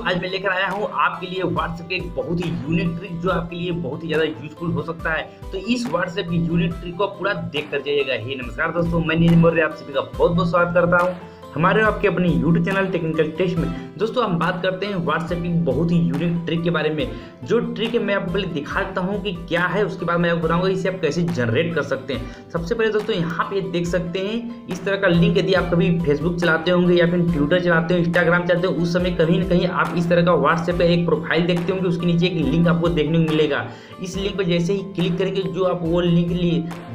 आज मैं लेकर आया हूँ आपके लिए व्हाट्सएप के एक बहुत ही यूनिक ट्रिक जो आपके लिए बहुत ही ज़्यादा यूजफुल हो सकता है। तो इस व्हाट्सएप की यूनिक ट्रिक को पूरा देख कर जाइएगा। ही नमस्कार दोस्तों, मैं नीरज मौर्य आप सभी का बहुत बहुत स्वागत करता हूँ हमारे आपके अपने YouTube चैनल टेक्निकल टेस्ट में। दोस्तों हम बात करते हैं व्हाट्सएप की बहुत ही यूनिक ट्रिक के बारे में। जो ट्रिक है मैं आपको पहले दिखा देता हूँ कि क्या है, उसके बाद मैं आपको बताऊंगा इसे आप कैसे जनरेट कर सकते हैं। सबसे पहले दोस्तों यहाँ पे देख सकते हैं इस तरह का लिंक। यदि आप कभी फेसबुक चलाते होंगे या फिर ट्विटर चलाते हो, इंस्टाग्राम चलाते हो, उस समय कहीं ना कहीं आप इस तरह का व्हाट्सएप का एक प्रोफाइल देखते होंगे, उसके नीचे एक लिंक आपको देखने को मिलेगा। इस लिंक पर जैसे ही क्लिक करेंगे जो आप वो लिंक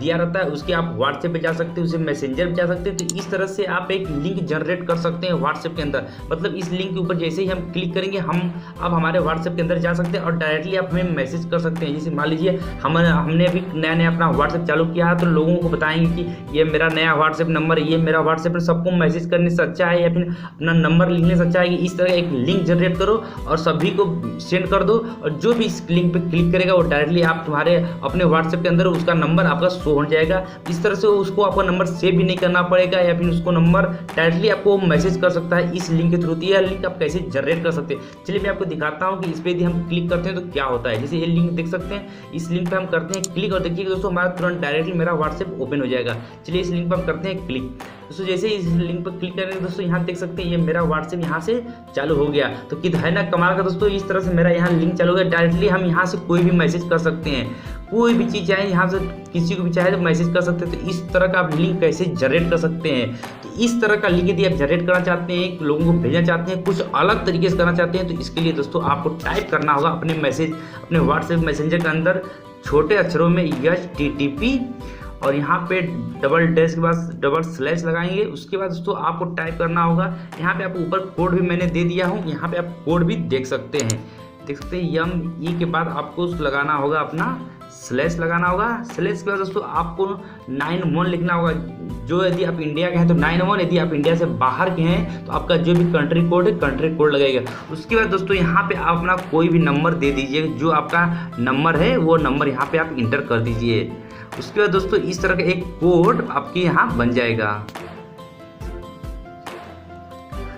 दिया रहता है उसके आप व्हाट्सएप पे जा सकते हैं, उसे मैसेंजर पे जा सकते हैं। तो इस तरह से आप एक लिंक जनरेट कर सकते हैं व्हाट्सएप के अंदर। मतलब इस लिंक के ऊपर जैसे ही हम क्लिक करेंगे हम अब हमारे व्हाट्सएप के अंदर जा सकते हैं और डायरेक्टली आप हमें मैसेज कर सकते हैं। जैसे मान लीजिए हमने अभी नया अपना व्हाट्सएप चालू किया है, तो लोगों को बताएंगे कि ये मेरा नया व्हाट्सएप नंबर है, ये मेरा व्हाट्सएप है। सबको मैसेज करने से अच्छा है या फिर अपना नंबर लिखने से अच्छा है कि इस तरह एक लिंक जनरेट करो और सभी को सेंड कर दो, और जो भी इस लिंक पे क्लिक करेगा वो डायरेक्टली आप तुम्हारे अपने व्हाट्सएप के अंदर उसका नंबर आपका शो हो जाएगा। इस तरह से उसको आपका नंबर सेव भी नहीं करना पड़ेगा या फिर उसको नंबर डायरेक्टली आपको मैसेज कर सकता है इस लिंक के थ्रू। यह लिंक आप कैसे जनरेट कर सकते हैं चलिए मैं आपको दिखाता हूं कि इस पे यदि हम क्लिक करते हैं तो क्या होता है। जैसे ये लिंक देख सकते हैं, इस लिंक पे हम करते हैं क्लिक और देखिए दोस्तों हमारा तुरंत डायरेक्टली मेरा व्हाट्सएप ओपन हो जाएगा। चलिए इस लिंक पर हम करते हैं क्लिक। दोस्तों जैसे इस लिंक पर क्लिक करेंगे दोस्तों यहाँ देख सकते हैं ये मेरा व्हाट्सएप यहाँ से चालू हो गया। तो कितना है ना कमाल का दोस्तों, इस तरह से मेरा यहाँ लिंक चालू हो गया। डायरेक्टली हम यहाँ से कोई भी मैसेज कर सकते हैं, कोई भी चीज़ चाहे यहाँ से किसी को भी चाहे तो मैसेज कर सकते हैं। तो इस तरह का आप लिंक कैसे जनरेट कर सकते हैं। तो इस तरह का लिंक यदि आप जनरेट करना चाहते हैं, लोगों को भेजना चाहते हैं, कुछ अलग तरीके से करना चाहते हैं, तो इसके लिए दोस्तों आपको टाइप करना होगा अपने मैसेज अपने व्हाट्सएप मैसेंजर के अंदर छोटे अक्षरों में HTTP और यहाँ पे डबल डैश के बाद डबल स्लैश लगाएंगे। उसके बाद दोस्तों आपको टाइप करना होगा, यहाँ पे आपको ऊपर कोड भी मैंने दे दिया हूँ, यहाँ पे आप कोड भी देख सकते हैं ME के बाद आपको लगाना होगा अपना स्लैश लगाना होगा। स्लैश के बाद दोस्तों आपको 91 लिखना होगा। जो यदि आप इंडिया के हैं तो 91, यदि आप इंडिया से बाहर के हैं तो आपका जो भी कंट्री कोड है कंट्री कोड लगेगा। उसके बाद दोस्तों यहाँ पे आप अपना कोई भी नंबर दे दीजिए, जो आपका नंबर है वो नंबर यहाँ पे आप इंटर कर दीजिए। उसके बाद दोस्तों इस तरह का एक कोड आपके यहाँ बन जाएगा।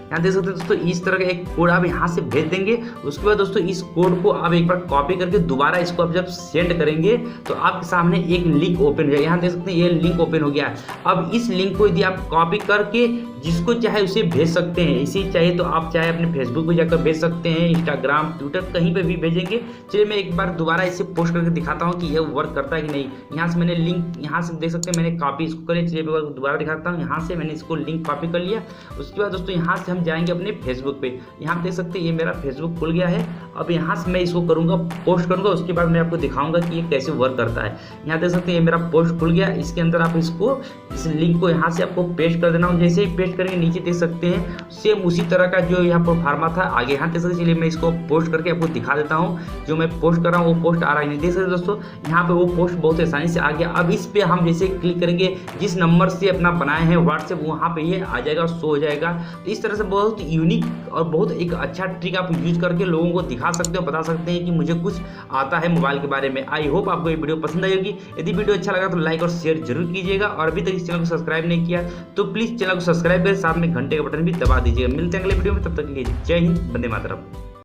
यहाँ देख सकते हैं दोस्तों इस तरह का एक कोड आप यहाँ से भेज देंगे। उसके बाद दोस्तों इस कोड को आप एक बार कॉपी करके दोबारा इसको आप जब सेंड करेंगे तो आपके सामने एक लिंक ओपन हो जाएगा। यहाँ देख सकते हैं ये लिंक ओपन हो गया है। अब इस लिंक को यदि आप कॉपी करके जिसको चाहे उसे भेज सकते हैं। इसी चाहिए तो आप चाहे अपने फेसबुक पे जाकर भेज सकते हैं, इंस्टाग्राम ट्विटर कहीं पे भी भेजेंगे। चलिए मैं एक बार दोबारा इसे पोस्ट करके दिखाता हूँ कि ये वर्क करता है कि नहीं। यहाँ से मैंने लिंक यहाँ से देख सकते हैं मैंने कॉपी इसको करी। चलिए दोबारा दिखाता हूँ, यहाँ से मैंने इसको लिंक कॉपी कर लिया। उसके बाद दोस्तों यहाँ से हम जाएंगे अपने फेसबुक पे। यहाँ देख सकते हैं ये मेरा फेसबुक खुल गया है। अब यहाँ से मैं इसको करूँगा पोस्ट करूँगा, उसके बाद मैं आपको दिखाऊंगा कि ये कैसे वर्क करता है। यहाँ देख सकते हैं ये मेरा पोस्ट खुल गया। इसके अंदर आप इस लिंक को यहाँ से आपको पेस्ट कर देना हो। जैसे ही पेस्ट करेंगे नीचे देख सकते हैं सेम उसी तरह का जो यहाँ पर फार्मा था आगे यहाँ देख सकते। चलिए मैं इसको पोस्ट करके आपको दिखा देता हूँ। जो मैं पोस्ट कर रहा हूँ वो पोस्ट आ रहा है नहीं, देख सकते दोस्तों यहाँ पे वो पोस्ट बहुत आसानी से आ गया। अब इस पे हम जैसे क्लिक करेंगे जिस नंबर से अपना बनाए हैं व्हाट्सएप वहाँ पे ये आ जाएगा, शो हो जाएगा। तो इस तरह से बहुत यूनिक और बहुत एक अच्छा ट्रिक आप यूज करके लोगों को दिखा सकते हो, बता सकते हैं कि मुझे कुछ आता है मोबाइल के बारे में। आई होप आपको ये वीडियो पसंद आई होगी। यदि वीडियो अच्छा लगा तो लाइक और शेयर जरूर कीजिएगा, और अभी तक इस चैनल को सब्सक्राइब नहीं किया तो प्लीज चैनल को सब्सक्राइब करें, साथ में घंटे का बटन भी दबा दीजिएगा। मिलते हैं अगले वीडियो में, तब तक के लिए जय हिंद, वंदे मातरम।